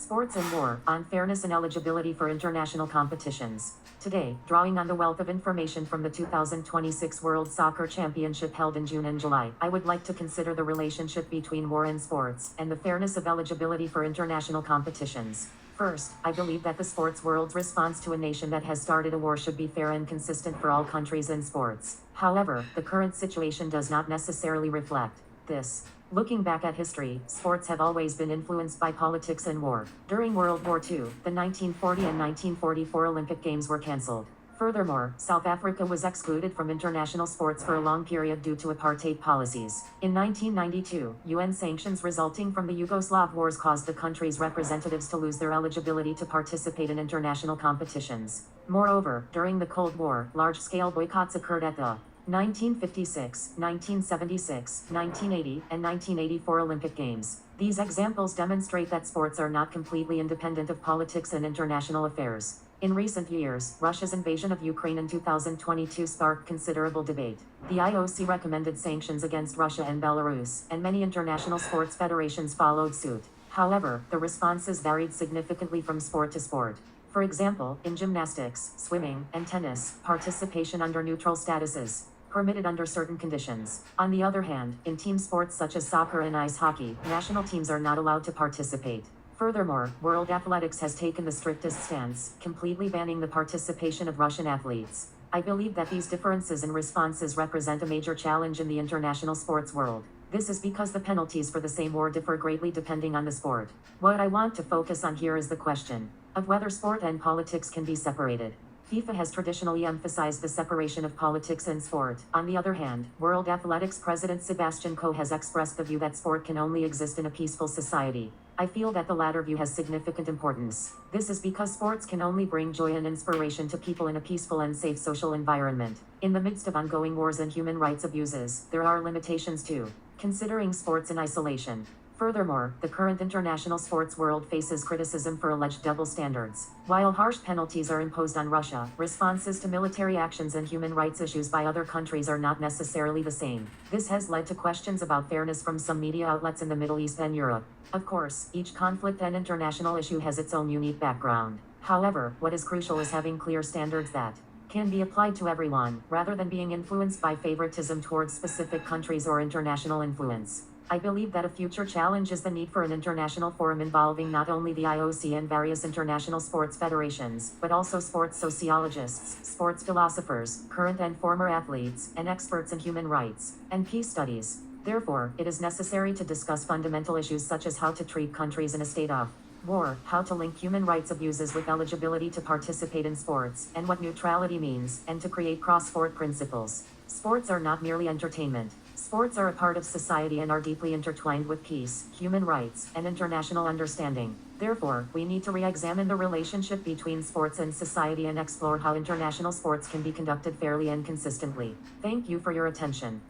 Sports and War, on Fairness and Eligibility for International Competitions. Today, drawing on the wealth of information from the 2026 World Soccer Championship held in June and July, I would like to consider the relationship between war in sports and the fairness of eligibility for international competitions. First, I believe that the sports world's response to a nation that has started a war should be fair and consistent for all countries in sports. However, the current situation does not necessarily reflect this. Looking back at history, sports have always been influenced by politics and war. During World War II, the 1940 and 1944 Olympic Games were cancelled. Furthermore, South Africa was excluded from international sports for a long period due to apartheid policies. In 1992, UN sanctions resulting from the Yugoslav wars caused the country's representatives to lose their eligibility to participate in international competitions. Moreover, during the Cold War, large-scale boycotts occurred at the 1956, 1976, 1980, and 1984 Olympic Games. These examples demonstrate that sports are not completely independent of politics and international affairs. In recent years, Russia's invasion of Ukraine in 2022 sparked considerable debate. The IOC recommended sanctions against Russia and Belarus, and many international sports federations followed suit. However, the responses varied significantly from sport to sport. For example, in gymnastics, swimming, and tennis, participation under neutral status is permitted under certain conditions. On the other hand, in team sports such as soccer and ice hockey, national teams are not allowed to participate. Furthermore, World Athletics has taken the strictest stance, completely banning the participation of Russian athletes. I believe that these differences in responses represent a major challenge in the international sports world. This is because the penalties for the same war differ greatly depending on the sport. What I want to focus on here is the question of whether sport and politics can be separated. FIFA has traditionally emphasized the separation of politics and sport. On the other hand, World Athletics President Sebastian Coe has expressed the view that sport can only exist in a peaceful society. I feel that the latter view has significant importance. This is because sports can only bring joy and inspiration to people in a peaceful and safe social environment. In the midst of ongoing wars and human rights abuses, there are limitations too. Considering sports in isolation. Furthermore, the current international sports world faces criticism for alleged double standards. While harsh penalties are imposed on Russia, responses to military actions and human rights issues by other countries are not necessarily the same. This has led to questions about fairness from some media outlets in the Middle East and Europe. Of course, each conflict and international issue has its own unique background. However, what is crucial is having clear standards that can be applied to everyone, rather than being influenced by favoritism towards specific countries or international influence. I believe that a future challenge is the need for an international forum involving not only the IOC and various international sports federations, but also sports sociologists, sports philosophers, current and former athletes, and experts in human rights and peace studies. Therefore, it is necessary to discuss fundamental issues such as how to treat countries in a state of war, how to link human rights abuses with eligibility to participate in sports, and what neutrality means, and to create cross-sport principles. Sports are not merely entertainment. Sports are a part of society and are deeply intertwined with peace, human rights, and international understanding. Therefore, we need to re-examine the relationship between sports and society and explore how international sports can be conducted fairly and consistently. Thank you for your attention.